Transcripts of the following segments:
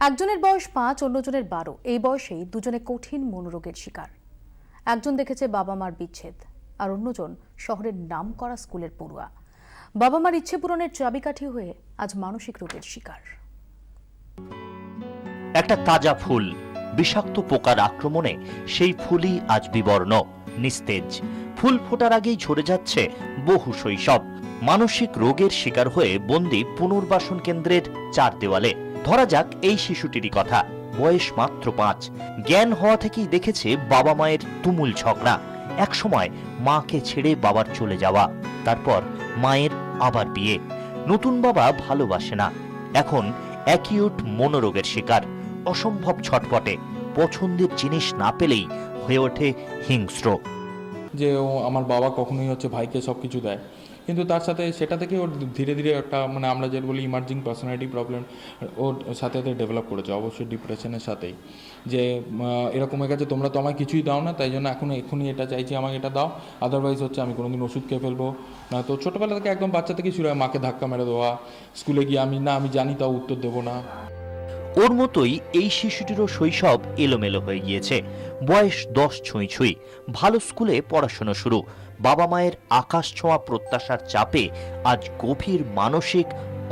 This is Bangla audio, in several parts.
একজনের বয়স ৫, অন্যজনের ১২। এই বয়সেই দুজনে কঠিন মনোরোগের শিকার। একজন দেখেছে বাবা মার বিচ্ছেদ, আর অন্যজন শহরের নামকরা স্কুলের পড়ুয়া। বাবা মার ইচ্ছে পূরণের চাবিকাঠি হয়ে আজ মানসিক রোগের শিকার। একটা তাজা ফুল বিষাক্ত পোকার আক্রমণে সেই ফুলই আজ বিবর্ণ, নিস্তেজ। ফুল ফোটার আগেই ঝরে যাচ্ছে বহু শৈশব। মানসিক রোগের শিকার হয়ে বন্দী পুনর্বাসন কেন্দ্রের ৪ দেওয়ালে। ধরা যাক এই শিশুটিরই কথা, বয়স মাত্র ৫। জ্ঞান হওয়া থেকেই দেখেছে বাবা মায়ের তুমুল ঝগড়া। একসময় মাকে ছেড়ে বাবার চলে যাওয়া, তারপর মায়ের আবার বিয়ে। নতুন বাবা ভালোবাসে না, এখন অ্যাকিউট মনোরোগের শিকার। অসম্ভব ছটপটে, পছন্দের জিনিস না পেলেই হয়ে ওঠে হিংস্র। যে ও আমার বাবা কখনোই ভাইকে সব কিছু দেয়, কিন্তু তার সাথে সেটা থেকে ওর ধীরে ধীরে একটা আমরা যেটা বলি ইমার্জিং পার্সোনালিটি প্রবলেম ওর সাথে ডেভেলপ করেছে, অবশ্যই ডিপ্রেশনের সাথেই। যে এরকম হয়ে গেছে, তোমরা তো আমায় কিছুই দাও না, তাই জন্য এখনই এটা চাইছি, আমাকে এটা দাও, আদারওয়াইজ আমি কোনোদিন ওষুধ খেয়ে ফেলবো না। তো ছোটোবেলা থেকে একদম বাচ্চা থেকেই শুরু হয় মাকে ধাক্কা মেরে দেওয়া, স্কুলে গিয়ে আমি জানি তাও উত্তর দেবো না। ওর মতোই এই শিশুটিরও শৈশব এলোমেলো হয়ে গিয়েছে। বয়স ১০ ছুঁই ছুঁই, ভালো স্কুলে পড়াশোনা শুরু। বাবা মায়ের আকাশ ছোঁয়া প্রত্যাশার চাপে আজ গভীর মানসিক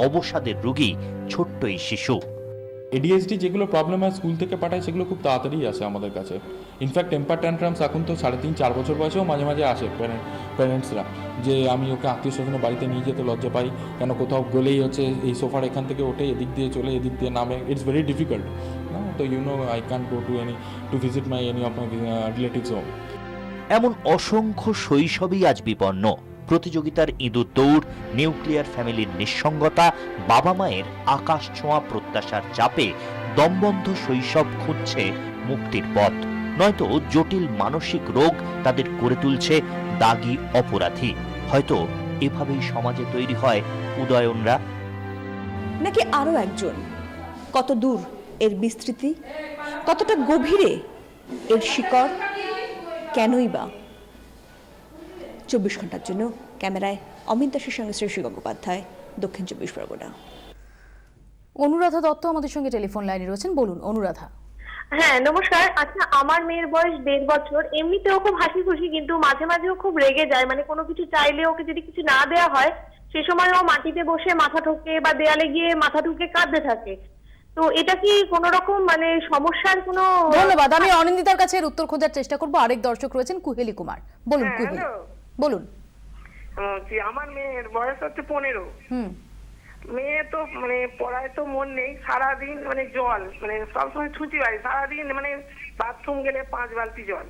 অবসাদের রোগী ছোট্ট এই শিশু। এডিএসডি যেগুলো প্রবলেম হয় স্কুল থেকে পাঠায়, সেগুলো খুব তাড়াতাড়ি আসে আমাদের কাছে। ইনফ্যাক্ট টেম্পার ট্যান্ট্রামস এখন তো ৩.৫-৪ বছর বয়সেও মাঝে মাঝে আসে প্যারেন্টসরা, যে আমি ওকে আত্মীয় স্বজনের বাড়িতে নিয়ে যেতে লজ্জা পাই, কেন কোথাও গেলেই এই সোফার এখান থেকে ওঠে, এদিক দিয়ে চলে, এদিক দিয়ে নামে, ইটস ভেরি ডিফিকাল্ট। তো I can't go to visit my any of my relatives home. এমন অসংখ্য শৈশবই আজ বিপন্ন। প্রতিযোগিতার ইঁদুর দৌড়, নিউক্লিয়ার ফ্যামিলির নিঃসঙ্গতা, বাবা মায়ের আকাশ ছোঁয়া প্রত্যাশার চাপে দমবন্ধ শৈশব খুঁজছে মুক্তির পথ। নয়তো জটিল মানসিক রোগ তাদের করে তুলছে দাগী অপরাধী। হয়তো এভাবেই সমাজে তৈরি হয় উদয়নরা। নাকি আরো একজন? কত দূর এর বিস্তৃতি, কতটা গভীরে এর শিকড়, কেনই বা? ২৪ ঘন্টার জন্য ক্যামেরায় অমিত দাসের সঙ্গে শ্রেষী গঙ্গোপাধ্যায়, দক্ষিণ ২৪ পরগনা। অনুরাধা দত্ত আমাদের সঙ্গে টেলিফোন লাইনে রয়েছেন। বলুন অনুরাধা। হ্যাঁ নমস্কার। আচ্ছা, আমার মেয়ের বয়স ১.৫ বছর। এমনিতেও খুব হাসি খুশি, কিন্তু মাঝে মাঝেও খুব রেগে যায়। কোনো কিছু চাইলে ওকে যদি কিছু না দেওয়া হয়, সে সময় ও মাটিতে বসে মাথা ঠোকে বা দেয়ালে গিয়ে মাথা ঠুকে কাঁদতে থাকে। তো এটা কি কোন রকম সমস্যার কোনো? ধন্যবাদ। আমি অনিন্দিতার কাছে এর উত্তর খোঁজার চেষ্টা করব। আরেক দর্শক রয়েছেন কুহেলি কুমার। বলুন কুহেলি, বলুন। আমার মেয়ের বয়স হচ্ছে ১৫। মেয়ে তো পড়ায় তো মন নেই, সারাদিন জল সবসময় ছুঁচি হয়, সারাদিন বাথরুম গেলে ৫ বালতি জল,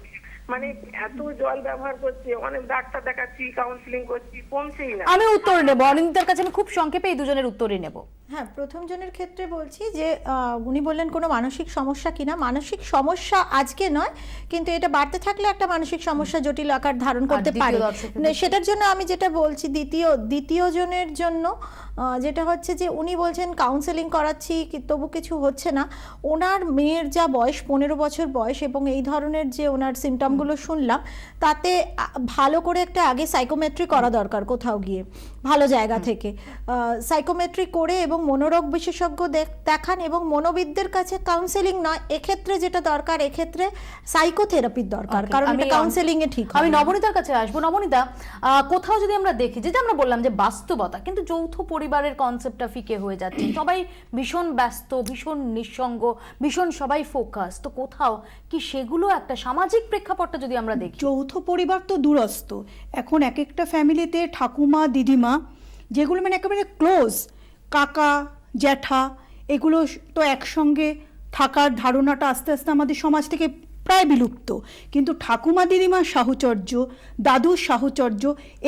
এত জল ব্যবহার করছে। অনেক ডাক্তার দেখাচ্ছি, কাউন্সিলিং করছি, কমছেই না। আমি উত্তর নেব অনিন্দিতার কাছে, আমি খুব সংক্ষেপে এই দুজনের উত্তরই নেব। হ্যাঁ, প্রথম জনের ক্ষেত্রে বলছি যে উনি বললেন কোনো মানসিক সমস্যা কিনা। মানসিক সমস্যা আজকে নয়, কিন্তু এটা বাড়তে থাকলে একটা মানসিক সমস্যা জটিল আকার ধারণ করতে পারে। সেটার জন্য আমি যেটা বলছি, দ্বিতীয় জনের জন্য যেটা হচ্ছে যে উনি বলছেন কাউন্সেলিং করাচ্ছি তবু কিছু হচ্ছে না। ওনার মেয়ের যা বয়স ১৫ বছর বয়স, এবং এই ধরনের যে ওনার সিমটমগুলো শুনলাম, তাতে ভালো করে একটা আগে সাইকোমেট্রি করা দরকার, কোথাও গিয়ে ভালো জায়গা থেকে সাইকোমেট্রি করে এবং মনোরোগ বিশেষজ্ঞ দেখান, এবং মনোবিদদের কাছে কাউন্সেলিং নয়, এক্ষেত্রে যেটা দরকার, এক্ষেত্রে সাইকোথেরাপির দরকার, কারণ এটা কাউন্সেলিং এ ঠিক। আমি নবনীতার কাছে আসবো। নবনীতা, কোথাও যদি আমরা দেখি, যেটা আমরা বললাম যে বাস্তবতা, কিন্তু যৌথ পরিবারের কনসেপ্টটা ফিকে হয়ে যাচ্ছে, সবাই ভীষণ ব্যস্ত, ভীষণ নিঃসঙ্গ, ভীষণ সবাই ফোকাস। তো কোথাও কি সেগুলো একটা সামাজিক প্রেক্ষাপটটা যদি আমরা দেখি? যৌথ পরিবার তো দূরস্থ, এখন এক একটা ফ্যামিলিতে ঠাকুমা দিদিমা যেগুলো একেবারে ক্লোজ, কাকা জ্যাঠা, এগুলো তো একসঙ্গে থাকার ধারণাটা আস্তে আস্তে আমাদের সমাজ থেকে প্রায় বিলুপ্ত। কিন্তু ঠাকুমা দিদিমার সাহচর্য, দাদুর সাহচর্য,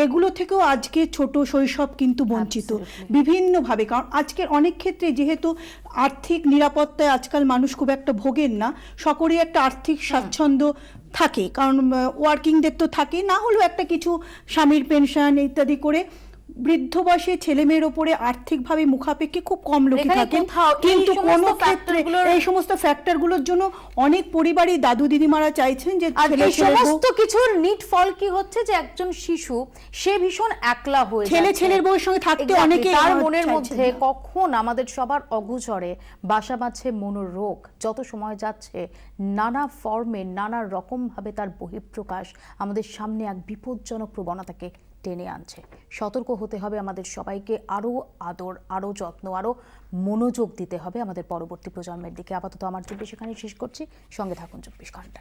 এগুলো থেকেও আজকে ছোট শৈশব কিন্তু বঞ্চিত বিভিন্নভাবে। কারণ আজকের অনেক ক্ষেত্রে যেহেতু আর্থিক নিরাপত্তায় আজকাল মানুষ খুব একটা ভোগেন না, সকলেই একটা আর্থিক স্বাচ্ছন্দ্য থাকে, কারণ ওয়ার্কিংদের তো থাকে, না হলেও একটা কিছু স্বামীর পেনশন ইত্যাদি করে বৃদ্ধ বয়সে ছেলে মেয়ের ওপরে আর্থিকভাবে মুখাপেক্ষী খুব কম লোকই এখানে থাকেন, কোথাও এই কিন্তু সমস্ত কোনো ক্ষেত্রে factor-গুলোর- এই সমস্ত ফ্যাক্টরগুলোর জন্য অনেক পরিবারই দাদু দিদিমারা চাইছেন যে আর ছেলে এই ছেলের বউ- সমস্ত কিছুর নিট ফল কি হচ্ছে যে একজন শিশু সে ভীষণ একলা হয়ে ছেলে যাচ্ছে। ছেলের বউয়ের সঙ্গে থাকতে Exactly, অনেকেই তার চাইছেন মনের না। মধ্যে কখন আমাদের সবার অগোচরে বাসা বাঁধছে মনোরোগ, যত সময় যাচ্ছে নানা ফর্মে নানা রকম ভাবে তার বহিঃপ্রকাশ আমাদের সামনে এক বিপজ্জনক প্রবণতাকে টেনে আনছে। সতর্ক হতে হবে আমাদের সবাইকে, আরো আদর, আরো যত্ন, আরো মনোযোগ দিতে হবে আমাদের পরবর্তী প্রজন্মের দিকে। আপাতত আমার 24 এখানে শেষ করছি, সঙ্গে থাকুন 24 ঘন্টা।